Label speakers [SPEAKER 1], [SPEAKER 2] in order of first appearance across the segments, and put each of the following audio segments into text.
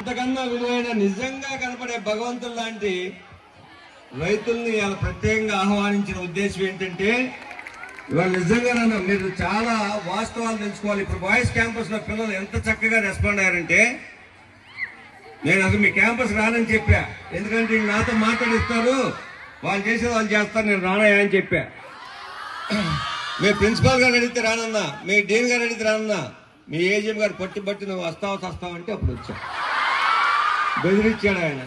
[SPEAKER 1] అంతకన్నా విలువైన నిజంగా కనపడే భగవంతుడు లాంటి రైతుల్ని ఇలా ప్రత్యేకంగా ఆహ్వానించిన ఉద్దేశం ఏంటంటే ఇవాళ నిజంగా మీరు చాలా వాస్తవాలు తెలుసుకోవాలి. ఇప్పుడు బాయ్స్ క్యాంపస్ లో పిల్లలు ఎంత చక్కగా రెస్పాండ్ అయ్యారంటే నేను అసలు మీ క్యాంపస్ రానని చెప్పా. ఎందుకంటే నాతో మాట్లాడిస్తారు, వాళ్ళు చేసేది వాళ్ళు చేస్తారు, నేను రానయ్యా అని చెప్పా. మీ ప్రిన్సిపాల్ గారు అడిగితే రానన్నా, మీ డీన్ గారు అడిగితే రానన్నా, మీ ఏజీఎం గారు పట్టి నువ్వు వస్తావంటే అప్పుడు వచ్చా. బెదిరించాడు ఆయన,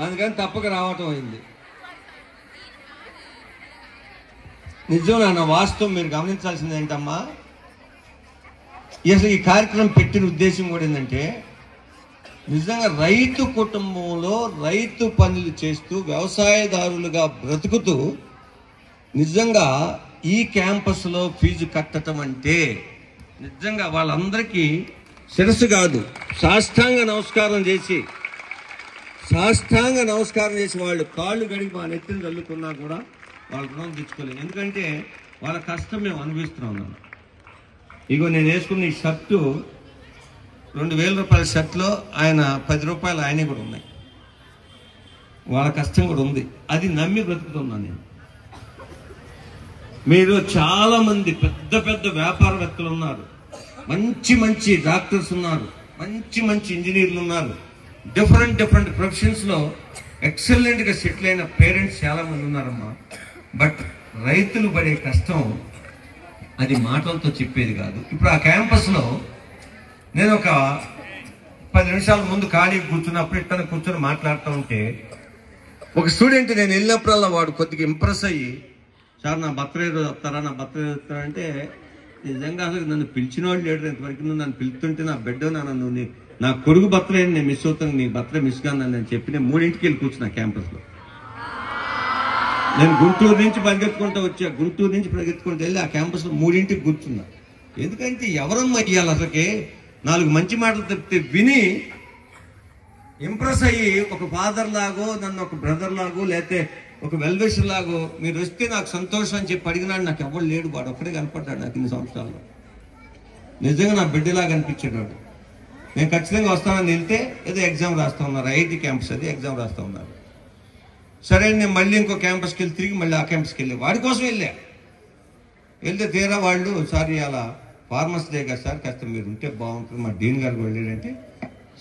[SPEAKER 1] అందుకని తప్పక రావటం అయింది. నిజం నాన్న, వాస్తవం మీరు గమనించాల్సింది ఏంటమ్మా, అసలు ఈ కార్యక్రమం పెట్టిన ఉద్దేశం కూడా ఏంటంటే నిజంగా రైతు కుటుంబంలో రైతు పనులు చేస్తూ వ్యవసాయదారులుగా బ్రతుకుతూ నిజంగా ఈ క్యాంపస్లో ఫీజు కట్టడం అంటే నిజంగా వాళ్ళందరికీ శిరస్సు కాదు సాష్టాంగ నమస్కారం చేసి వాళ్ళు కాళ్ళు గడిగి మా నెత్తిని చల్లుకున్నా కూడా వాళ్ళ రుణం తెచ్చుకోలేదు. ఎందుకంటే వాళ్ళ కష్టం మేము అనుభవిస్తున్నాం. ఇగో నేను వేసుకున్న ఈ షర్టు 2000 రూపాయల షర్ట్లో ఆయన 10 రూపాయలు ఆయనే కూడా ఉన్నాయి. వాళ్ళ కష్టం కూడా ఉంది, అది నమ్మి బ్రతుకుతున్నాను నేను. మీరు చాలా మంది పెద్ద వ్యాపారవేత్తలు ఉన్నారు, మంచి డాక్టర్స్ ఉన్నారు, మంచి ఇంజనీర్లు ఉన్నారు, డిఫరెంట్ ప్రొఫెషన్స్ లో ఎక్సలెంట్ గా సెటిల్ అయిన పేరెంట్స్ చాలా మంది ఉన్నారమ్మా. బట్ రైతులు పడే కష్టం అది మాటలతో చెప్పేది కాదు. ఇప్పుడు ఆ క్యాంపస్ లో నేను ఒక 10 నిమిషాల ముందు ఖాళీ కూర్చున్నప్పుడు ఇట్లా కూర్చొని మాట్లాడుతూ ఉంటే ఒక స్టూడెంట్ నేను వెళ్ళినప్పుడల్లా వాడు కొద్దిగా ఇంప్రెస్ అయ్యి, సార్ నా బర్త్డే రోజు వస్తారా అంటే నిజంగా అసలు నన్ను పిలిచిన వాళ్ళు లేడు ఇంతవరకు. నువ్వు నన్ను పిలుతుంటే నా బిడ్డ నువ్వు నా కొడుకు బర్త్డే నేను మిస్ అవుతాను, నీ బర్త్డే మిస్ కాను నేను చెప్పి నేను 3ంటికి వెళ్ళి కూర్చున్నా క్యాంపస్లో. నేను గుంటూరు నుంచి పరిగెత్తుకుంటూ వెళ్ళి ఆ క్యాంపస్లో 3ంటికి కూర్చున్నా. ఎందుకంటే ఎవరమ్మా ఇవ్వాలి అసలుకి 4 మంచి మాటలు చెప్తే విని ఇంప్రెస్ అయ్యి ఒక ఫాదర్ లాగో నన్ను ఒక బ్రదర్ లాగో లేకపోతే ఒక వెల్విషర్ లాగో మీరు వస్తే నాకు సంతోషం అని చెప్పి అడిగినాడు. నాకు ఎవరు లేడు, వాడు ఒక్కడే కనపడ్డాడు నాకు ఇన్ని సంవత్సరాల్లో. నిజంగా నా బిడ్డలాగా అనిపించాడు వాడు. నేను ఖచ్చితంగా వస్తానని వెళ్తే ఏదో ఎగ్జామ్ రాస్తా ఉన్నారు, ఐఐటి క్యాంపస్ అది ఎగ్జామ్ రాస్తా ఉన్నారు. సరే నేను మళ్ళీ ఇంకో క్యాంపస్కి వెళ్ళి తిరిగి మళ్ళీ ఆ క్యాంపస్కి వెళ్ళి వాడి కోసం వెళ్తే తీరా వాళ్ళు సార్ అలా ఫార్మర్స్ డే కదా సార్, కాస్త మీరు ఉంటే బాగుంటుంది, మా డీన్ గారు వెళ్ళాడంటే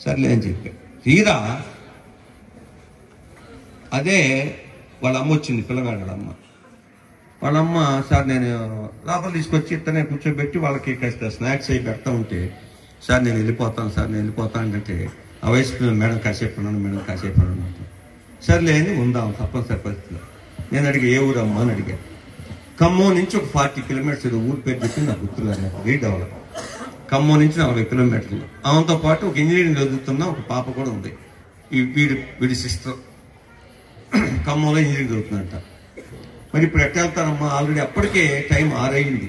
[SPEAKER 1] సర్లే అని చెప్పారు. తీరా అదే వాళ్ళ అమ్మ వచ్చింది, పిల్లగాడు వాళ్ళ అమ్మ సార్ నేను లోపల తీసుకొచ్చి ఇతనే కూర్చోబెట్టి వాళ్ళకి కాస్త స్నాక్స్ అయి పెడతా ఉంటే సార్ నేను వెళ్ళిపోతాను అంటే ఆ వయసు మేడం కాసేపు ఉన్నాను సర్లే అని ఉందాం తప్పనిసరి పరిస్థితిలో. నేను అడిగా ఏ ఊరమ్మా అని అడిగాను. ఖమ్మం నుంచి ఒక 40 కిలోమీటర్స్ ఊరు పేరు చెప్పి నాకు గుర్తురాదు, రీడ్ అవ్వాలి. ఖమ్మం నుంచి 40 కిలోమీటర్లు. ఆమెతో పాటు ఒక ఇంజనీరింగ్ చదువుతున్న ఒక పాప కూడా ఉంది, వీడి సిస్టర్ ఖమ్మంలో ఇంజనీరింగ్ చదువుతుందంట. మరి ఇప్పుడు ఎట్లా వెళ్తానమ్మా, ఆల్రెడీ అప్పటికే టైం 6 అయింది.